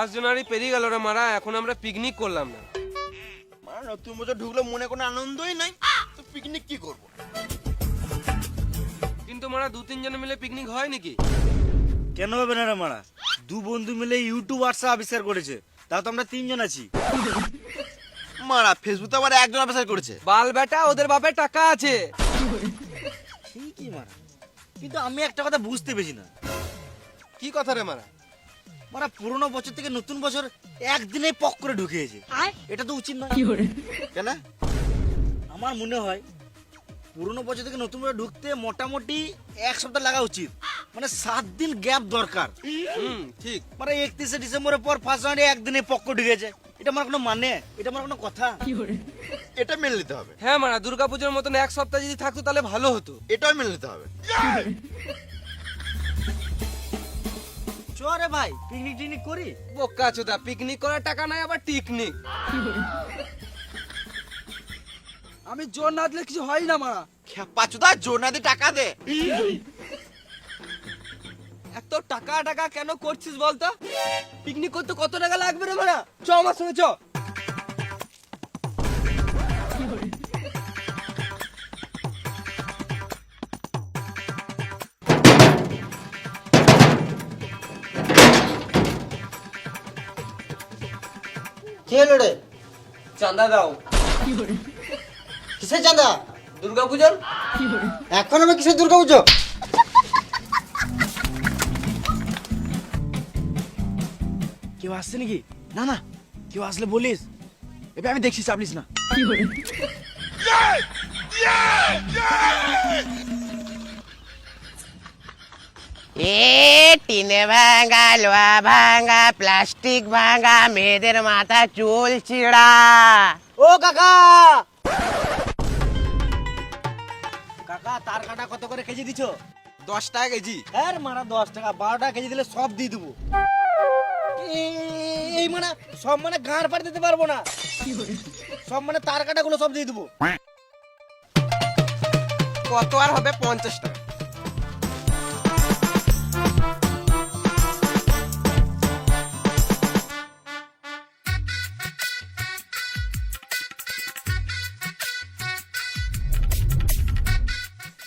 5 জানুয়ারি পেরিয়ে গেল রে মারা, এখন আমরা পিকনিক করলাম না। মানে নতুন বছর ঢুকলো মনে কোনো আনন্দই নাই, তো পিকনিক কি করব? কিন্তু মারা 2-3 জন মিলে পিকনিক হয় নাকি? কেন হবে না রে মারা? দু বন্ধু মিলে ইউটিউব হোয়াটসঅ্যাপ আবিষ্কার করেছে, তাও তো আমরা 3 জন আছি। মারা ফেসবুকে আবার একজন আবিষ্কার করেছে। বাল বেটা, ওদের বাপের টাকা আছে। ঠিকই মারা, কিন্তু আমি একটা কথা বুঝতে পেরেছি না। কি কথা রে মারা? মারা পুরোনো বছর থেকে নতুন বছর একদিনে পক করে ঢুকিয়েছে, এটা তো উচিত নয়। কেন? আমার মনে হয় পুরোনো বছর থেকে নতুন বছর ঢুকতে মোটামুটি 1 সপ্তাহ লাগা উচিত, মানে 7 দিন গ্যাপ দরকার। ঠিক। মানে 31শে ডিসেম্বরের পর 1 জানুয়ারি একদিনে পক করে ঢুকেছে, এটা আমার কোনো মানে? এটা আমার কোনো কথা? এটা মেনে নিতে হবে। হ্যাঁ মারা, দুর্গাপূজার মতন 1 সপ্তাহ যদি থাকতো তাহলে ভালো হতো। এটাও মেনে নিতে হবে। চরে ভাই পিকনিক টিকনিক করি। বোকা চোদা, পিকনিক করার টাকা নাই আবার টিকনিক। আমি জোর না দিলে কিছু হয় না মারা। খেপাচুদা জোর না দিয়ে টাকা দে। এত টাকা টাকা কেন করছিস বলতো? পিকনিক করতে কত টাকা লাগবে রে মারা? চ আমার সঙ্গে চ। কি হলো রে? চাঁদা দাও। কিসের চাঁদা? দুর্গাপূজার। এখন আমি কিসের দুর্গা পুজো? কেউ আসছে নাকি? না না, কেউ আসলে বলিস, এবার আমি দেখছি, চাপলিস না। টিনে ভাঙা, লোহা ভাঙা, প্লাস্টিক ভাঙা, মেয়েদের মাথা চুল ছিঁড়া। ও কাকা, কাকা তার কাটা কত করে কেজি দিছ? 10 টাকা কেজি। হ্যাঁ মারা 10 টাকা, 12 টাকা কেজি দিলে সব দিয়ে দেবো। এই মানে সব মানে গাঁড় পাড়ি দিতে পারবো না, সব মানে তার কাটা গুলো সব দিয়ে দেবো। কত আর হবে? 50 টাকা।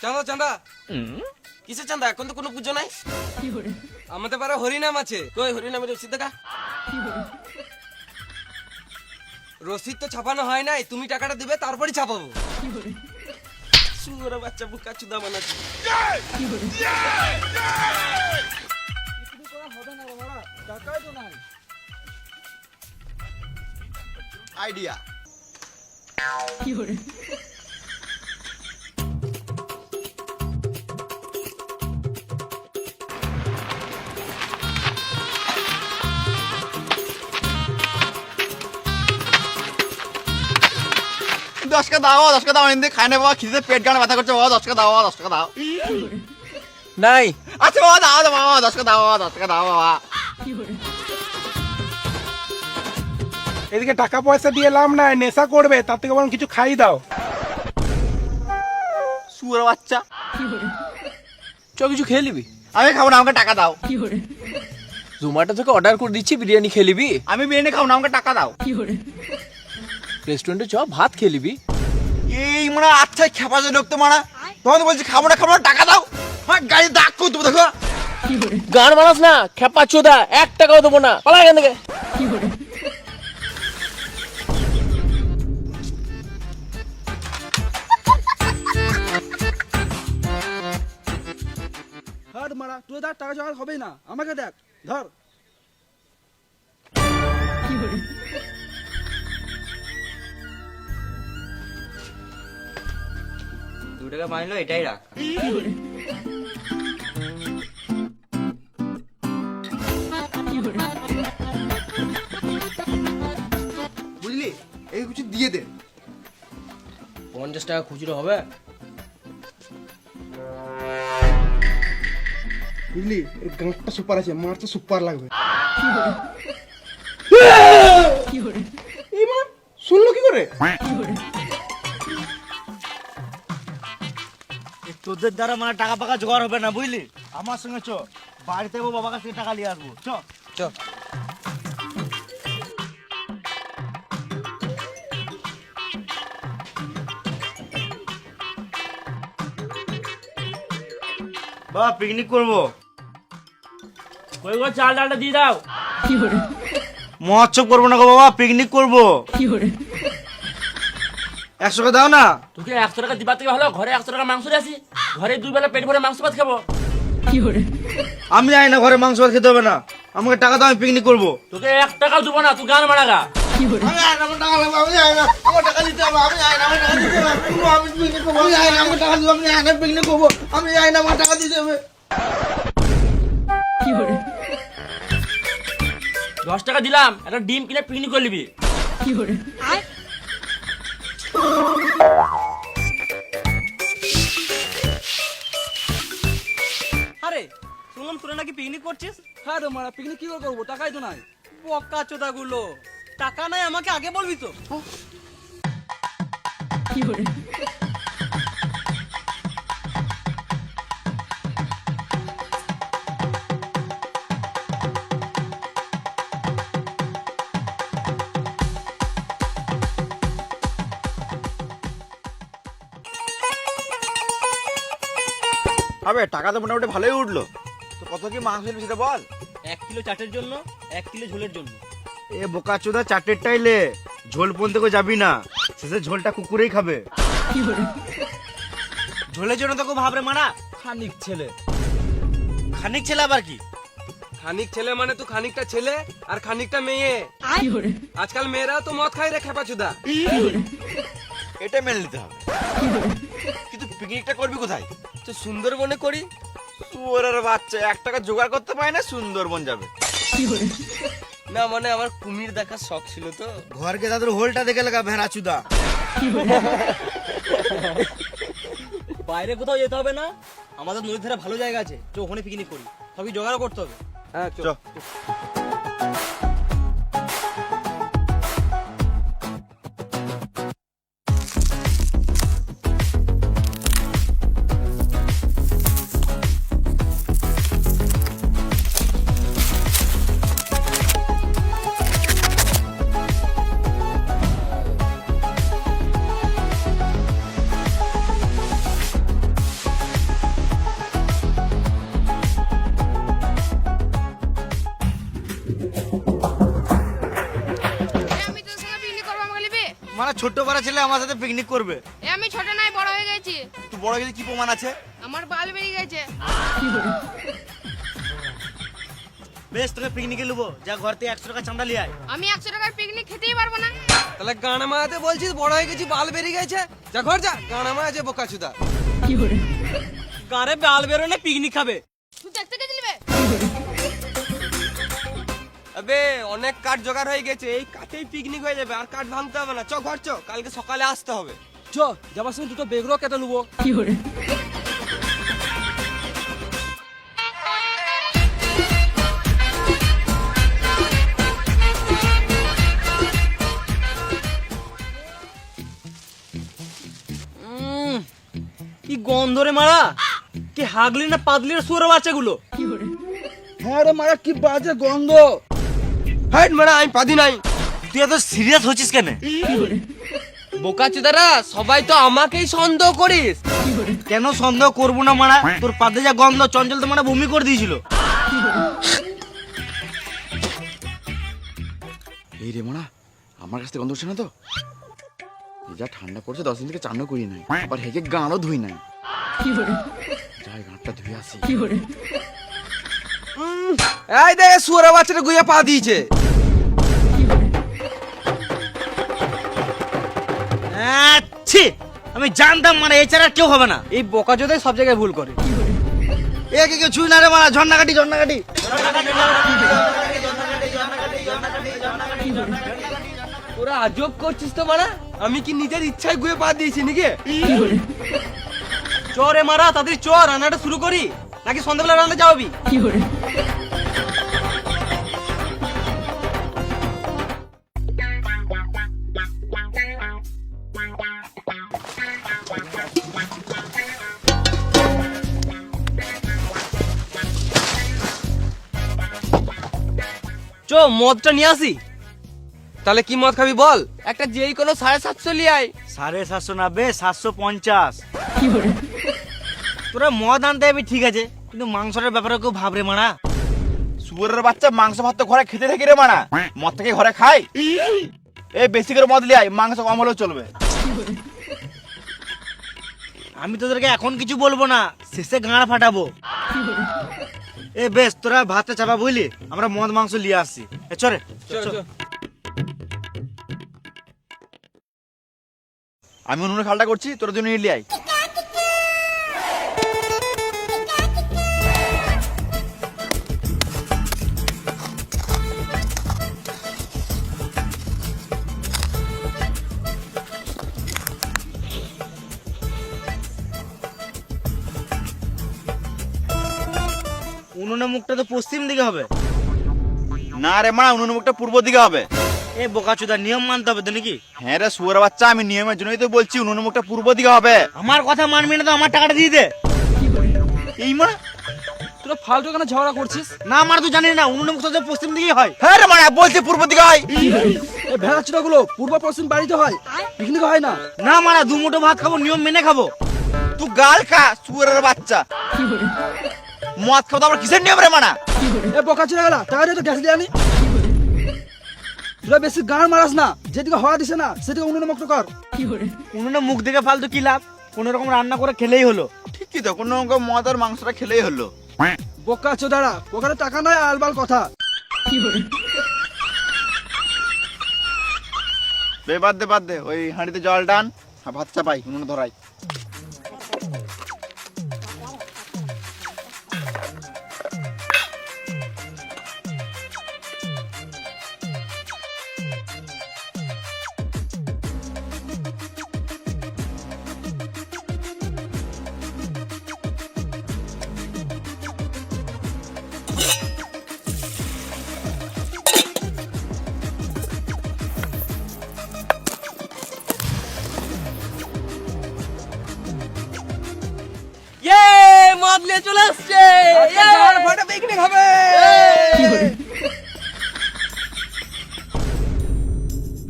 চাঁদা চাঁদা। কিসের চাঁদা? এখন তো কোনো পুজো নাই। আমাদের পাড়া হরিনাম আছে। কই হরিনামের রসিদ দেখা। রসিদ তো ছাপানো হয় নাই, তুমি টাকাটা দিবে তারপরই ছাপাবো। সুরা বাচ্চা বুকা চুদা বানাচ্ছে। হবে না মারা, টাকাই তো নাই। আইডিয়া। দশ টাকা দাও, 10 টাকা দাও, এনে খাই না বাবা, খিদে পেট গানে ব্যথা করছে বাবা, 10 টাকা দাও, 10 টাকা দাও। নাই। আচ্ছা বাবা দাও দাও বাবা, 10 টাকা দাও, 10 টাকা দাও বাবা। এদিকে টাকা পয়সা দিয়ে লাভ নাই, নেশা করবে, তার থেকে বরং কিছু খাই দাও। সুরা বাচ্চা। চ কিছু খেয়ে নিবি। আমি খাবো না, আমাকে টাকা দাও। জোম্যাটো থেকে অর্ডার করে দিচ্ছি, বিরিয়ানি খেয়ে নিবি। আমি বিরিয়ানি খাবো না, আমাকে টাকা দাও। রেস্টুরেন্টে চ, ভাত খেয়ে নিবি। এই মানে আচ্ছা খেপাজে ঢুকতে মারা, তখন তো বলছি খাবো না টাকা দাও। হ্যাঁ গাড়ি দাগ করে দেবো দেখো। গান মারাস না, খেপা চোদা, 1 টাকাও দেবো না, পালা এখান থেকে। হাট মারা, তুই দেখ টাকা জোগাড় হবেই না, আমাকে দেখ, ধর। টাকা মাইলো, এটাই রাখ। বুঝলি, এই কিছু দিয়ে দে। 50 টাকা খুচরো হবে? বুঝলি, এর গাঁটটা সুপার আছে, মারতে সুপার লাগবে। এই মা শুনলো কি করে? তোদের দ্বারা মানে টাকা পাকা জোগাড় হবে না, বুঝলি? আমার সঙ্গে চ, বাড়িতে বাবার কাছ থেকে টাকা নিয়ে আসবো। চ চ। বাবা পিকনিক করবো। ওই চাল ডালটা দিয়ে দাও। মহোৎসব করবো না গো বাবা, পিকনিক করবো। 100 টাকা দাও না। তোকে 100 টাকা দিবার থেকে হলো ঘরে 100 টাকা মাংস দিয়ে আসি, ঘরে 2 বেলা পেট ভরে মাংস ভাত খাবো। আমি জানি না ঘরে মাংস ভাত খেতে হবে না, আমাকে টাকা দাও, আমি পিকনিক করবো। তোকে 1 টাকাও দেবো না, তুই গান মারাগা। আমি জানি না, আমার টাকা লাগবে, আমি জানি না, আমার টাকা দিতে হবে, আমি জানি না, আমার টাকা দিতে হবে, আমি পিকনিক করবো, আমি জানি না, আমার টাকা দিতে হবে, আমি জানি না, পিকনিক করবো, আমি জানি না, আমার টাকা দিতে হবে। 10 টাকা দিলাম, একটা ডিম কিনে পিকনিক করে নিবি। আরে শুনলাম তোরা নাকি পিকনিক করছিস? হ্যাঁ রে মারা, পিকনিক কি করে করবো? টাকাই তো নাই। পক্কা চোদা গুলো, টাকা নাই আমাকে আগে বলবি তো। হবে টাকা তো মোটামুটি ভালোই উঠলো। তো কত কি মাংস নিবি সেটা বল। 1 কিলো চাটের জন্য, 1 কিলো ঝোলের জন্য। এ বোকা চোদা, চারটেরটাই লে, ঝোল পর্যন্ত করে যাবি না, শেষে ঝোলটা কুকুরেই খাবে। ঝোলের জন্য তো ভাবরে মারা। খানিক ছেলে। খানিক ছেলে আবার কি? খানিক ছেলে মানে তো খানিকটা ছেলে আর খানিকটা মেয়ে। আজকাল মেয়েরাও তো মদ খায় রে খেপা চুদা। এটা মেনে নিতে হবে, কিন্তু পিকনিকটা করবি কোথায়? তো সুন্দরবনে করি। শুয়োরের বাচ্চা, 1 টাকা জোগাড় করতে পারে না, সুন্দরবন যাবে। না মানে আমার কুমির দেখার শখ ছিল তো। ঘরকে তাদের হোলটা দেখে লাগা ভেড়া চুদা। বাইরে কোথাও যেতে হবে না, আমাদের নদীর ধারে ভালো জায়গা আছে, তো ওখানে পিকনিক করি। সবই জোগাড় করতে হবে। হ্যাঁ চ। আমি তোর সঙ্গে পিকনিক করবো, আমাকে নিবি? মানে ছোট্ট পাড়া ছেলে আমার সাথে পিকনিক করবে। আমি ছোট নাই, বড় হয়ে গেছি। তুই বড় গেলে কি প্রমাণ আছে? আমার বাল বেরিয়ে গেছে। বেশ, তোকে পিকনিকে নেবো, যা ঘর থেকে 100 টাকা চাঁদা লিয়ে আয়। আমি 100 টাকার পিকনিক খেতেই পারবো না। তাহলে গানা মারাতে বলছিস বড় হয়ে গেছি, বাল বেরিয়ে গেছে? যা ঘর যা, গানা মারা যে বোকা চুদা। গানে বাল বেরোনে পিকনিক খাবে। তুই দেখতে কে দিলবে? আবে অনেক কাঠ জোগাড় হয়ে গেছে, এই কাঠেই পিকনিক হয়ে যাবে, আর কাঠ ভাঙতে হবে না। চ ঘর চ, কালকে সকালে আসতে হবে। চ, যাবার সময় দুটো বেগরও কেটে নেবো। কি গন্ধ রে মারা, কি হাগলি না পাদলি রে শুয়োরের বাচ্চাগুলো। হ্যাঁ রে মারা, কি বাজে গন্ধ। হাইট মারা, আমি পাদি নাই। তুই এত সিরিয়াস হচ্ছিস কেন? বোকা চুদারা, সবাই তো আমাকেই সন্দেহ করিস। কেন সন্দেহ করবো না মারা? তোর পাতে যা গন্ধ, চঞ্চল তো মারা বমি করে দিয়েছিল। এই রে মারা, আমার কাছ থেকে গন্ধ উঠছে না তো? এই যা ঠান্ডা পড়ছে, 10 দিন থেকে চানও করি নাই, আবার হেগে গানও ধুই নাই। যাই গাঁটটা ধুয়ে আসি। এই দেখ শুয়োরের বাচ্চাটা গুইয়া পা দিয়েছে। ছি, আমি জানতাম মানে এছাড়া কেউ হবে না। এই বোকা চোদাই সব জায়গায় ভুল করে। একে কেউ ছুই না রে মারা, ঝর্ণাকাটি ঝর্ণাকাটি। তোরা আজব করছিস তো মারা, আমি কি নিজের ইচ্ছায় গুয়ে পা দিয়েছি নাকি? চরে মারা, তাদের চর রান্নাটা শুরু করি, নাকি সন্ধ্যাবেলা রান্না যাওয়াবি? চ, মদটা নিয়ে আসি। তাহলে কি মদ খাবি বল? একটা যেই কোনো 750 লিয়ে আয়। 750 না বে, 750। তোরা মদ আনতে যাবি ঠিক আছে, কিন্তু মাংসটার ব্যাপারে কেউ ভাবরে মারা। শুয়োরের বাচ্চা মাংস ভাত তো ঘরে খেতে থাকি রে মানা, মদ থেকে ঘরে খায়। এই বেশি করে মদ লিয়াই, মাংস কম হলেও চলবে। আমি তোদেরকে এখন কিছু বলবো না, শেষে গাঁড় ফাটাবো। এ বেশ, তোরা ভাতটা চাপা বুঝলি, আমরা মদ মাংস নিয়ে আসছি। চলে আমি উনুনে খালটা করছি, তোর জন্য ইডলি আই। উনুনের মুখটা তো পশ্চিম দিকে হবে। না রে মা, উনুনের মুখটা পূর্ব দিকে হবে। এ বোকাচোদা, নিয়ম মানতে হবে তো নাকি? হ্যাঁ রে শুয়োরের বাচ্চা, আমি নিয়মের জন্যই তো বলছি উনুনের মুখটা পূর্ব দিকে হবে। আমার কথা মানবি না তো আমার টাকাটা দিয়ে দে। এই মা, তোরা ফালতু কেন ঝগড়া করছিস? না আমার তো জানি না, উনুনের মুখটা তো পশ্চিম দিকে হয়। হ্যাঁ রে মানা, বলছি পূর্ব দিকে হয়। এই ভেড়া চুটাগুলো পূর্ব পশ্চিম বাড়িতে হয়, পিকনিক হয় না। না মারা, দু মুঠো ভাত খাবো, নিয়ম মেনে খাবো। তুই গাল খা শুয়োরের বাচ্চা, মদ খাবো তো আবার কিসের নিয়ম রে মানা? এ বোকা চুরা গেলা, টাকা দিয়ে তো গ্যাস দিয়ে আনি। তোরা বেশি গান মারাস না, যেদিকে হওয়া দিছে না সেদিকে উনুনে মুক্ত কর। উনুনের মুখ দেখে ফালতু কি লাভ, কোন রকম রান্না করে খেলেই হলো। ঠিকই তো, কোনো রকম মদ আর মাংসটা খেলেই হলো। বোকা চোদারা, ওখানে টাকা নয় আলবাল কথা। বাদ দে, ওই হাঁড়িতে জল টান, ভাত চাপাই, উনুনে ধরাই। মদ নিয়ে চলে আসছে, পিকনিক হবে।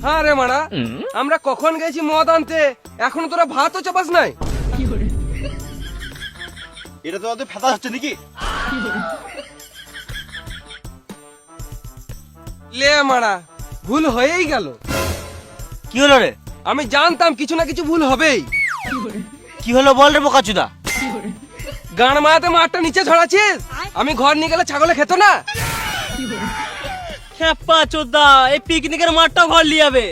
হ্যাঁ রে মারা, আমরা কখন গেছি মদ আনতে, এখন তোরা ভাতও চাপাস নাই। এটা তো ওদের ফেতা হচ্ছে নাকি? লে মারা, ভুল হয়েই গেল। কি হলো রে? আমি জানতাম কিছু না কিছু ভুল হবেই। কি হলো বল রে বোকাচোদা? গান মারাতে মাঠটা নিচে ছড়াচ্ছিস, আমি ঘর নিয়ে গেলে ছাগলে খেত না। খেপা চোদ্দা, এই পিকনিকের মাঠটাও ঘর লিয়ে যাবে।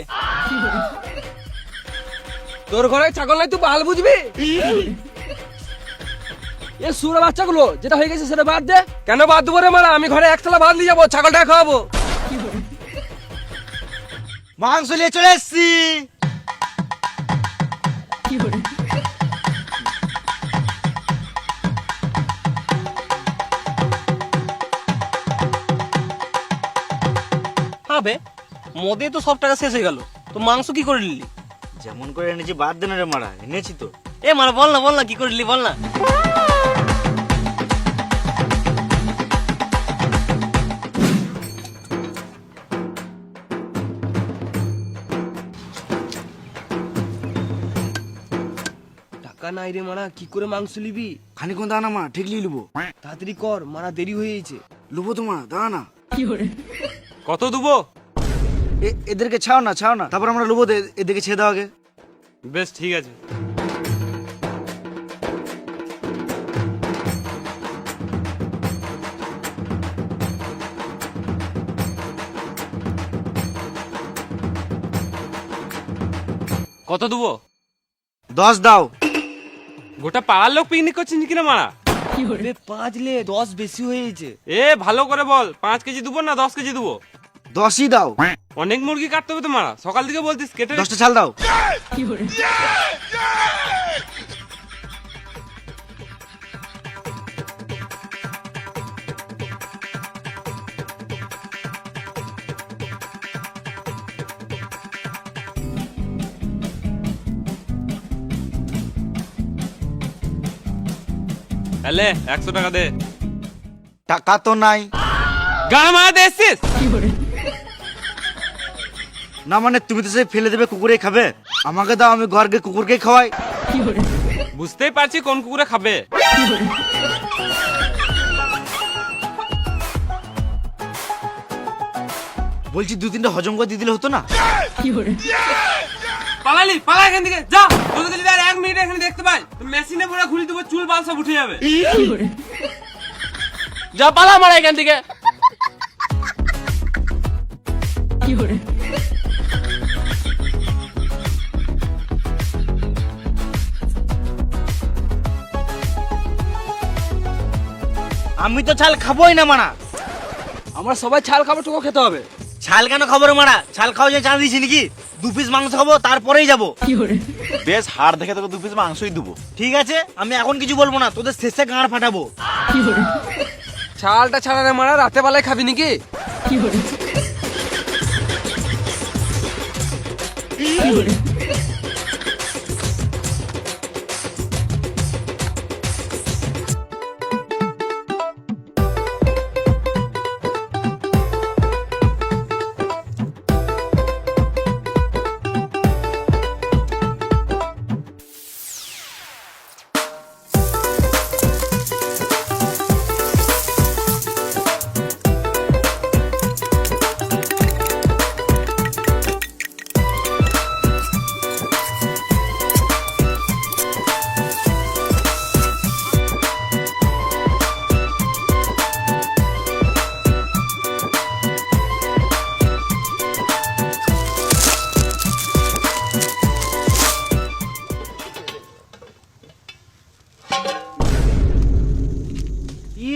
তোর ঘরে ছাগল নাই, তুই বাল বুঝবি। এ সুরা বাচ্চাগুলো, যেটা হয়ে গেছে সেটা বাদ দে। কেন বাদ দেবো রে মারা, আমি ঘরে এক থালা ভাত নিয়ে যাবো, ছাগলটা খাওয়াবো। মাংস নিয়ে চলে এসছি। হবে মদে তো সব টাকা শেষ হয়ে গেল, তো মাংস কি করে নিলি? যেমন করে এনেছি বাদ দে না রে মারা, এনেছি তো। এ মারা বল না কি করে নিলি, বল না। টাকা নাই রে মারা, কি করে মাংস নিবি? খানিক্ষণ দাঁড়া না মা, ঠিক লিয়ে লিবো। তাড়াতাড়ি কর মারা, দেরি হয়ে গেছে। লুবো তো মা, দাঁড়া না। কত দেবো? এদেরকে ছাও না, তারপর আমরা লুবো, এদেরকে ছেড়ে দাও আগে। বেশ ঠিক আছে। কত দেবো? 10 দাও। গোটা পাড়ার লোক পিকনিক করছিস কিনা মারা? 5 লে, 10 বেশি হয়ে গেছে। এ ভালো করে বল, 5 কেজি দেবো না 10 কেজি দেবো? 10ই দাও। অনেক মুরগি কাটতে হবে তো মারা, সকাল থেকে বলতিস কেটে। 10টা ছাল দাও। তাহলে 100 টাকা দে। টাকা তো নাই। গান মারাতে এসছিস? না মানে তুমি তো সে ফেলে দেবে, কুকুরে খাবে। আমাকে দাও, আমি ঘরকে কুকুরকে খাওয়াই। বুঝতেই পারছি কোন কুকুরে খাবে। বলছি 2-3টা হজম করে দিয়ে দিলে হতো না? পালা এখান থেকে যা, তোকে যদি আর 1 মিনিট এখানে দেখতে পাই তো মেশিনে পুরো ঘুরি দেবো, চুল বাল সব উঠে যাবে। যা পালা মারা এখান থেকে। আমি তো ছাল খাবোই না মারা। আমরা সবাই ছাল খাবো, তোকে খেতে হবে। ছাল কেন খাবো রে মারা? ছাল খাওয়া যে চাল দিয়েছি নাকি? 2 পিস মাংস খাবো তারপরেই যাবো। বেশ, হাড় দেখে তোকে 2 পিস মাংসই দেবো। ঠিক আছে, আমি এখন কিছু বলবো না, তোদের শেষে গাঁড় ফাটাবো। ছালটা ছাড়া রে মারা, রাতে বেলায় খাবি নাকি?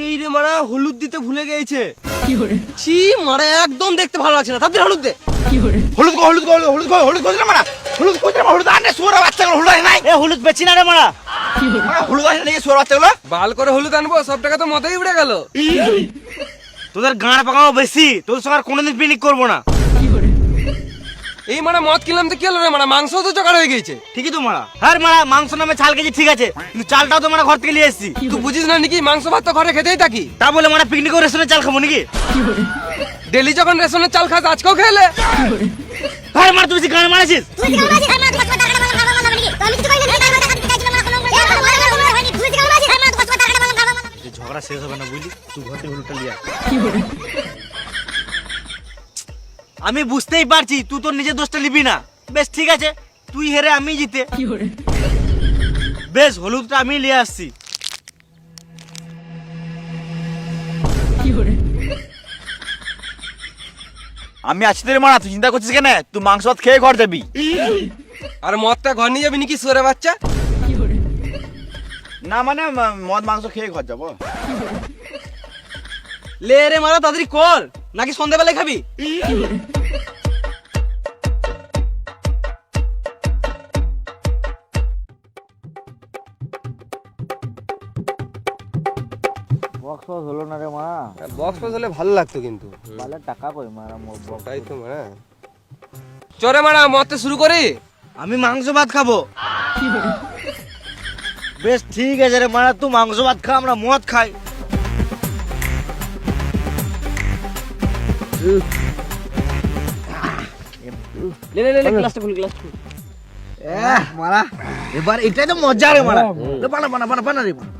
এই রে মারা, হলুদ দিতে ভুলে গেছে। ছি মারা, একদম দেখতে ভালো লাগছে না, তাড়াতাড়ি হলুদ দে। হলুদ কো, হলুদ কো, হলুদ কো, হলুদ কোথায় মারা? হলুদ কোথায়? হলুদ আনে শুয়োর বাচ্চাগুলো হলুদ আনে নাই। এ হলুদ বেচি না রে মারা। হলুদ আনে নাকি শুয়োর বাচ্চাগুলো? বাল করে হলুদ আনবো, সব টাকা তো মতেই উড়ে গেল। তোদের গাঁড় পাকাও বেশি, তোদের সঙ্গে আর কোনোদিন পিকনিক করবো না। এই মারা মদ কিনলাম তো কি হলো রে মারা, মাংস তো জোগাড় হয়ে গেছে। ঠিকই তো মারা। হ্যাঁ মারা, মাংস নামে চাল কেজি ঠিক আছে, কিন্তু চালটাও তো মারা ঘর থেকে নিয়ে এসেছি। তুই বুঝিস না নাকি, মাংস ভাত তো ঘরে খেতেই থাকি। তা বলে মারা পিকনিক করে রেস্টুরেন্টে চাল খাবো নাকি? ডেলি যখন রেশনের চাল খাস, আজকেও খেলে। হ্যাঁ মারা, তুই গান মারাছিস। ঝগড়া শেষ হবে না বুঝলি, তুই ঘর থেকে হলুদটা লিয়া। আমি বুঝতেই পারছি তুই তোর নিজের দোষটা নিবি না। বেশ ঠিক আছে, তুই হেরে আমি জিতে। বেশ, হলুদটা আমি নিয়ে আসছি। আমি আছি তো রে মারা, তুই চিন্তা করছিস কেন? তুই মাংস ভাত খেয়ে ঘর যাবি। আর মদটা ঘর নিয়ে যাবি নাকি সুরে বাচ্চা? না মানে মদ মাংস খেয়ে ঘর যাবো। লে রে মারা, তাড়াতাড়ি কর, নাকি সন্ধ্যাবেলায় খাবি? বক্স হলো না রে মা, বক্স ফক্স হলে ভালো লাগতো কিন্তু। বালে টাকা কই মারা মোর বক্স। তাই তো মারা, চরে মারা মদটা শুরু করি। আমি মাংস ভাত খাবো। বেশ ঠিক আছে রে মারা, তুই মাংস ভাত খা, আমরা মদ খাই। লে লে লে, গ্লাসটা খুল, গ্লাসটা খুল। মারা, এবার এটাই তো মজা রে মারা। বানা বানা বানা বানা রে মারা।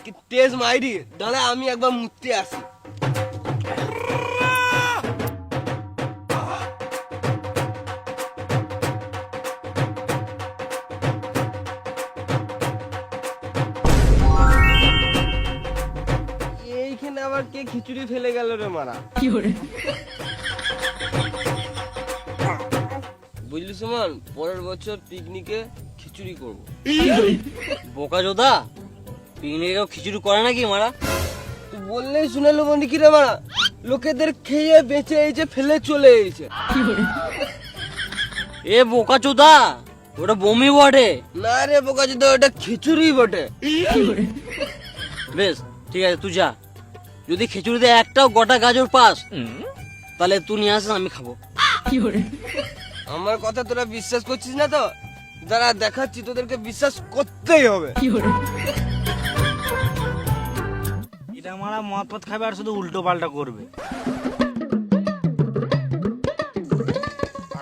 কি তেজ মাইরি, দাঁড়া আমি একবার মুততে আসি। এইখানে আবার কে খিচুড়ি ফেলে গেল রে মারা? বুঝলি বুঝলি সুমন, পরের বছর পিকনিকে খিচুড়ি করব। বোকা জোদা, পিকনিকে খিচুড়ি করে নাকি মারা? তুই বললেই শুনে লোক নাকি রে মারা, লোকেদের খেয়ে বেঁচে এই যে ফেলে চলে এসেছে। এ বোকা চোদা, ওটা বমি বটে। না রে বোকা যদি ওটা খিচুড়ি বটে। বেশ ঠিক আছে, তুই যা। যদি খিচুড়িতে একটাও গোটা গাজর পাস তাহলে তুই নিয়ে আসিস, আমি খাবো। আমার কথা তোরা বিশ্বাস করছিস না তো? যারা দেখাচ্ছি তোদেরকে বিশ্বাস করতেই হবে। এটা মারা মদ পথ খাবে আর শুধু উল্টো পাল্টা করবে।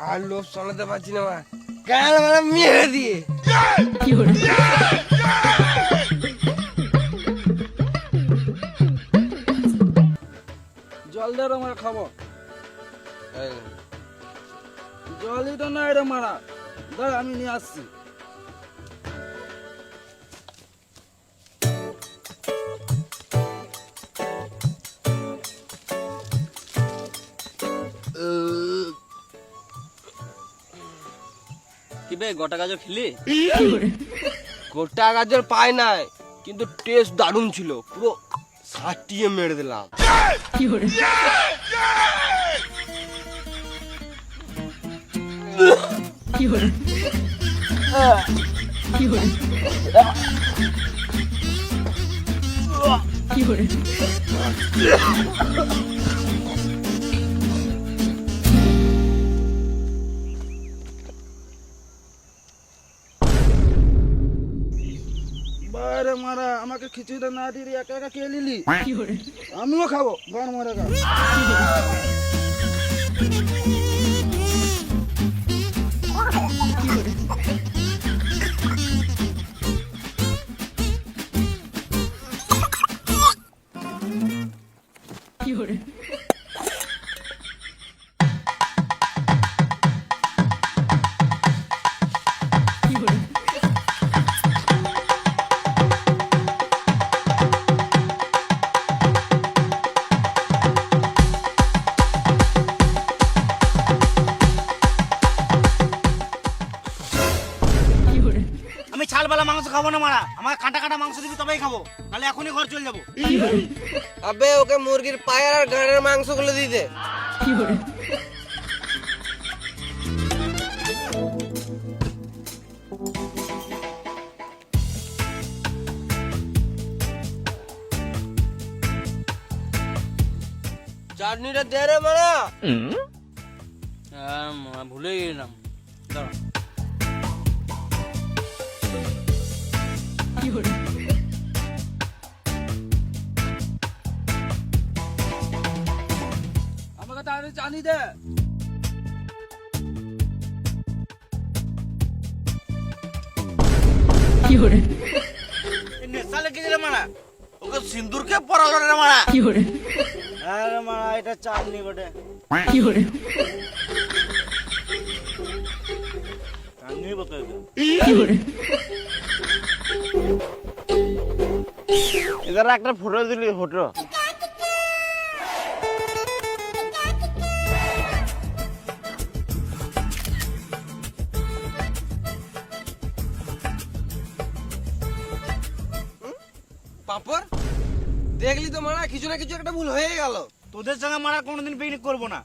আর লোভ সামলাতে পারছি না মারা, কাল মারা মেরে দিয়ে। জল দে রে মারা, খাবো। এই, জলই তো নাই রে মারা, দাঁড়া আমি নিয়ে আসছি। কি বে, গোটা গাজর খেলি? গোটা গাজর পায় নাই, কিন্তু টেস্ট দারুণ ছিল, পুরো সাটিয়ে মেরে দিলাম। বাইরে মারা, আমাকে খিচুড়িটা না দিয়ে একা একা কে নিলি? আমিও খাবো, গান মারা গা। আমি ছালবালা মাংস খাবো না মারা, আমার কাটা কাটা মাংস দিবি তবেই খাবো, নাহলে এখনই ঘর চলে যাবো। আবে ওকে মুরগির পায়ের আর ঘাড়ের মাংসগুলো দিয়ে দে। চাটনিটা দে রে মারা। ভুলে গেলাম, দাঁড়া। আমাকে তাড়াতাড়ি চানি দে। নেশা লেগেছে রে মারা, ওকে সিন্দুরকে পরালো রে মারা। আরে মারা, এটা চাটনি বটে। চাটনি বটে। এদের একটা ফটো দিলি, ফটো। পাপড় দেখলি তো মারা, কিছু না কিছু একটা ভুল হয়ে গেল। তোদের সঙ্গে মারা কোনোদিন পিকনিক করবো না।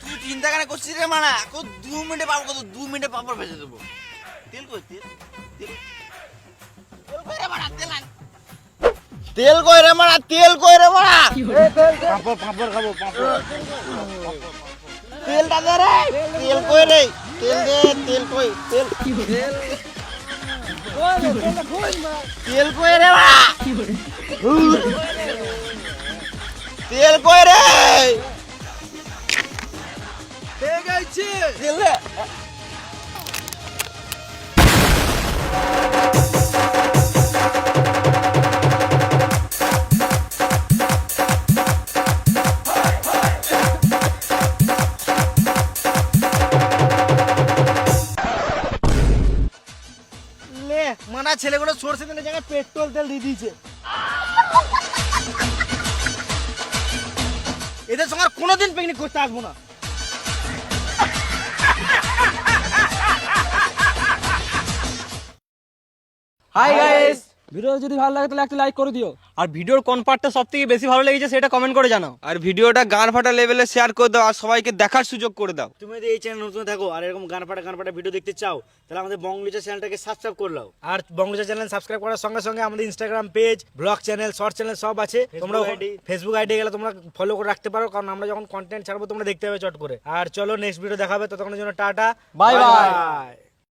তুই চিন্তা কেন করছিস রে মারা? 2 মিনিটে পাবো, 2 মিনিটে পাপড় ভেজে দেবো। তেল কই, তেল কই রে মারা, তেল কই রে মারা, তেল কই রে মারা। পাপড় খাবো, পাপড়। তেলটা দে রে, তেল কই রে, তেল দে, তেল কই, তেল তেল কই রে মারা, তেল কই রে, তেল দে। মানা ছেলেগুলো সরষে তেলের জায়গায় পেট্রোল তেল দিয়ে দিয়েছে। এদের সঙ্গে আর কোনোদিন পিকনিক করতে আসবো না। Hi guys. ভিডিও যদি ভালো লাগে তাহলে একটা লাইক করে দিও। আর ভিডিওর কোন পার্টটা সবথেকে বেশি ভালো লেগেছে সেটা কমেন্ট করে জানাও। আর ভিডিওটা গান ফাটা লেভেলে শেয়ার করে দাও আর সবাইকে দেখার সুযোগ করে দাও। তুমি যদি এই চ্যানেল নতুন থাকো আর এরকম গান ফাটা ভিডিও দেখতে চাও তাহলে আমাদের বংলিচা চ্যানেলটাকে সাবস্ক্রাইব করে নাও। আর বংলিচা চ্যানেল সাবস্ক্রাইব করার সঙ্গে সঙ্গে আমাদের Instagram page, blog channel, short channel সব আছে। তোমরা ফেসবুক আইডি গেলে তোমরা ফলো করে রাখতে পারো, কারণ আমরা যখন কন্টেন্ট ছাড়বো তোমরা দেখতে পাবে চট করে। আর চলো নেক্সট ভিডিও দেখাবে, ততক্ষণের জন্য টাটা, বাই বাই। বাই।